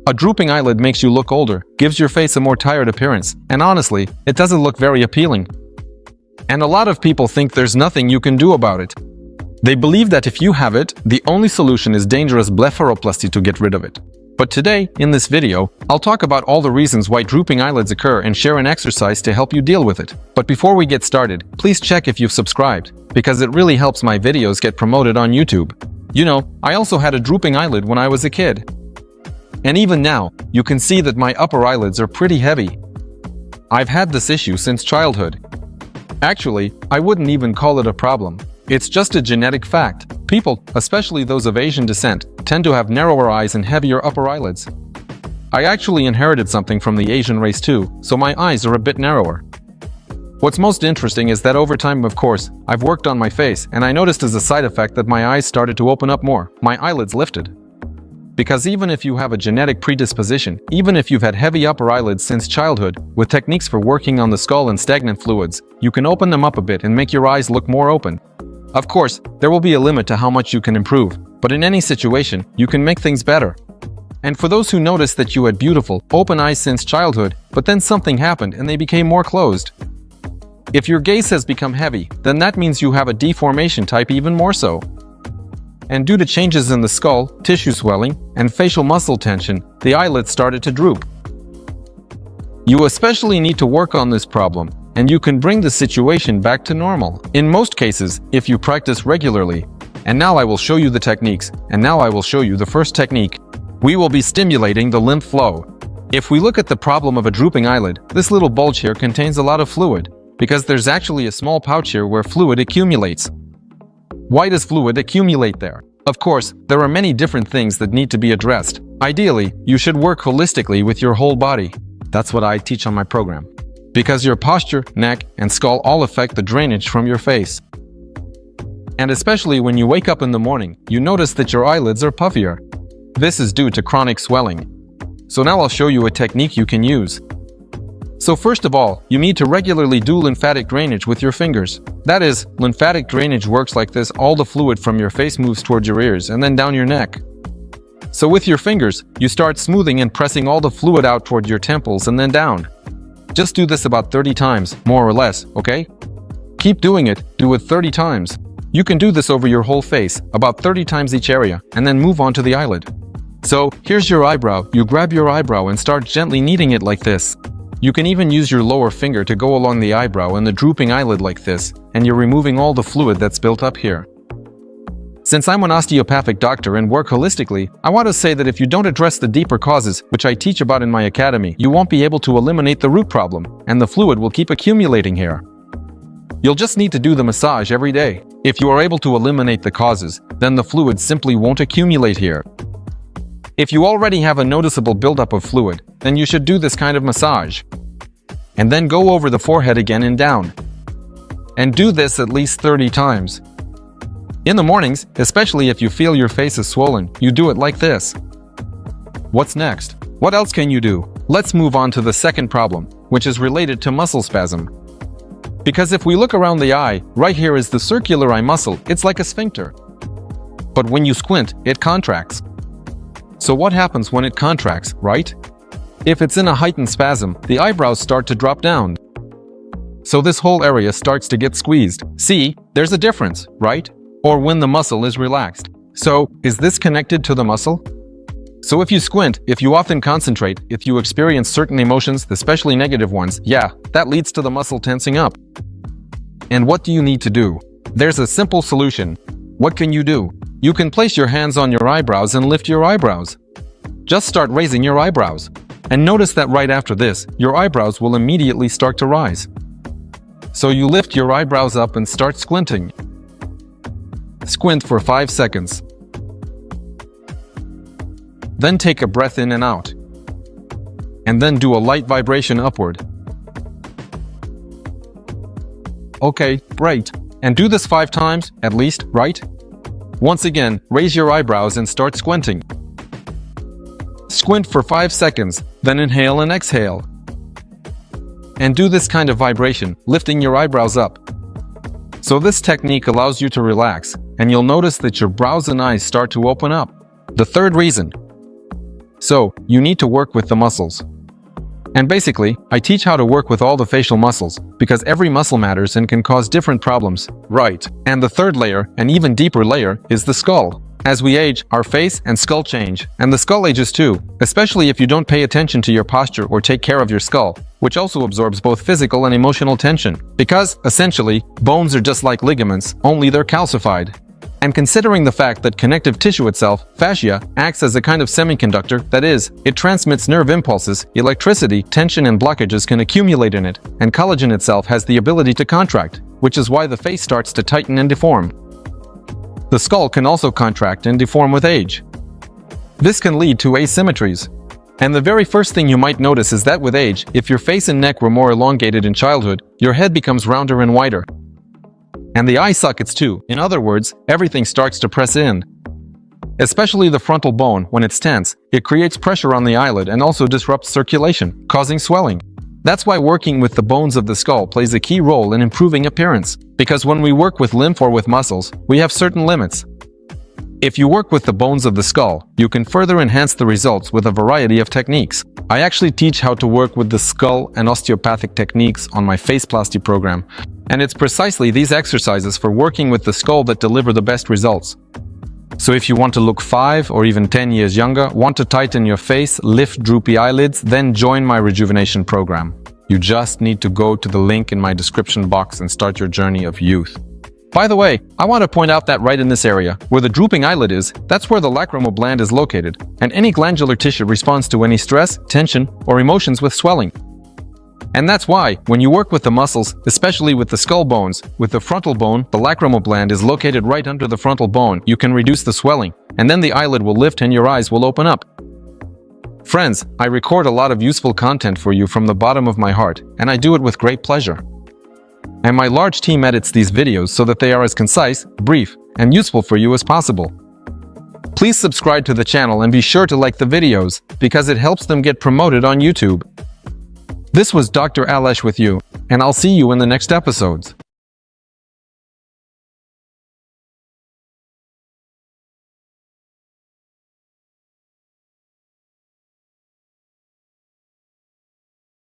A drooping eyelid makes you look older, gives your face a more tired appearance, and honestly, it doesn't look very appealing. And a lot of people think there's nothing you can do about it. They believe that if you have it, the only solution is dangerous blepharoplasty to get rid of it. But today, in this video, I'll talk about all the reasons why drooping eyelids occur and share an exercise to help you deal with it. But before we get started, please check if you've subscribed, because it really helps my videos get promoted on YouTube. You know, I also had a drooping eyelid when I was a kid. And even now, you can see that my upper eyelids are pretty heavy. I've had this issue since childhood. Actually, I wouldn't even call it a problem. It's just a genetic fact. People, especially those of Asian descent, tend to have narrower eyes and heavier upper eyelids. I actually inherited something from the Asian race too, so my eyes are a bit narrower. What's most interesting is that over time, of course, I've worked on my face, and I noticed as a side effect that my eyes started to open up more, my eyelids lifted. Because even if you have a genetic predisposition, even if you've had heavy upper eyelids since childhood, with techniques for working on the skull and stagnant fluids, you can open them up a bit and make your eyes look more open. Of course, there will be a limit to how much you can improve, but in any situation, you can make things better. And for those who noticed that you had beautiful, open eyes since childhood, but then something happened and they became more closed. If your gaze has become heavy, then that means you have a deformation type even more so. And due to changes in the skull, tissue swelling, and facial muscle tension, the eyelids started to droop. You especially need to work on this problem, and you can bring the situation back to normal, in most cases, if you practice regularly. And now I will show you the techniques, and now I will show you the first technique. We will be stimulating the lymph flow. If we look at the problem of a drooping eyelid, this little bulge here contains a lot of fluid, because there's actually a small pouch here where fluid accumulates. Why does fluid accumulate there? Of course, there are many different things that need to be addressed. Ideally, you should work holistically with your whole body. That's what I teach on my program. Because your posture, neck, and skull all affect the drainage from your face. And especially when you wake up in the morning, you notice that your eyelids are puffier. This is due to chronic swelling. So now I'll show you a technique you can use. So first of all, you need to regularly do lymphatic drainage with your fingers. That is, lymphatic drainage works like this: all the fluid from your face moves towards your ears and then down your neck. So with your fingers, you start smoothing and pressing all the fluid out toward your temples and then down. Just do this about 30 times, more or less, okay? Keep doing it, do it 30 times. You can do this over your whole face, about 30 times each area, and then move on to the eyelid. So, here's your eyebrow. You grab your eyebrow and start gently kneading it like this. You can even use your lower finger to go along the eyebrow and the drooping eyelid like this, and you're removing all the fluid that's built up here. Since I'm an osteopathic doctor and work holistically, I want to say that if you don't address the deeper causes, which I teach about in my academy, you won't be able to eliminate the root problem, and the fluid will keep accumulating here. You'll just need to do the massage every day. If you are able to eliminate the causes, then the fluid simply won't accumulate here. If you already have a noticeable buildup of fluid, then you should do this kind of massage. And then go over the forehead again and down. And do this at least 30 times. In the mornings, especially if you feel your face is swollen, you do it like this. What's next? What else can you do? Let's move on to the second problem, which is related to muscle spasm. Because if we look around the eye, right here is the circular eye muscle. It's like a sphincter. But when you squint, it contracts. So what happens when it contracts, right? If it's in a heightened spasm, the eyebrows start to drop down. So this whole area starts to get squeezed. See, there's a difference, right? Or when the muscle is relaxed. So, is this connected to the muscle? So if you squint, if you often concentrate, if you experience certain emotions, especially negative ones, yeah, that leads to the muscle tensing up. And what do you need to do? There's a simple solution. What can you do? You can place your hands on your eyebrows and lift your eyebrows. Just start raising your eyebrows. And notice that right after this, your eyebrows will immediately start to rise. So you lift your eyebrows up and start squinting. Squint for 5 seconds. Then take a breath in and out. And then do a light vibration upward. Okay, great. And do this 5 times, at least, right? Once again, raise your eyebrows and start squinting. Squint for 5 seconds, then inhale and exhale. And do this kind of vibration, lifting your eyebrows up. So this technique allows you to relax, and you'll notice that your brows and eyes start to open up. The third reason. So, you need to work with the muscles. And basically, I teach how to work with all the facial muscles, because every muscle matters and can cause different problems. Right. And the third layer, an even deeper layer, is the skull. As we age, our face and skull change, and the skull ages too, especially if you don't pay attention to your posture or take care of your skull, which also absorbs both physical and emotional tension. Because, essentially, bones are just like ligaments, only they're calcified. And considering the fact that connective tissue itself, fascia, acts as a kind of semiconductor, that is, it transmits nerve impulses, electricity, tension and blockages can accumulate in it, and collagen itself has the ability to contract, which is why the face starts to tighten and deform. The skull can also contract and deform with age. This can lead to asymmetries. And the very first thing you might notice is that with age, if your face and neck were more elongated in childhood, your head becomes rounder and wider. And the eye sockets too. In other words, everything starts to press in. Especially the frontal bone, when it's tense, it creates pressure on the eyelid and also disrupts circulation, causing swelling. That's why working with the bones of the skull plays a key role in improving appearance. Because when we work with lymph or with muscles, we have certain limits. If you work with the bones of the skull, you can further enhance the results with a variety of techniques. I actually teach how to work with the skull and osteopathic techniques on my faceplasty program, and it's precisely these exercises for working with the skull that deliver the best results. So if you want to look 5 or even 10 years younger, want to tighten your face, lift droopy eyelids, then join my rejuvenation program. You just need to go to the link in my description box and start your journey of youth. By the way, I want to point out that right in this area, where the drooping eyelid is, that's where the lacrimal gland is located, and any glandular tissue responds to any stress, tension, or emotions with swelling. And that's why, when you work with the muscles, especially with the skull bones, with the frontal bone, the lacrimal gland is located right under the frontal bone, you can reduce the swelling, and then the eyelid will lift and your eyes will open up. Friends, I record a lot of useful content for you from the bottom of my heart, and I do it with great pleasure. And my large team edits these videos so that they are as concise, brief, and useful for you as possible. Please subscribe to the channel and be sure to like the videos, because it helps them get promoted on YouTube. This was Dr. Alesh with you, and I'll see you in the next episodes.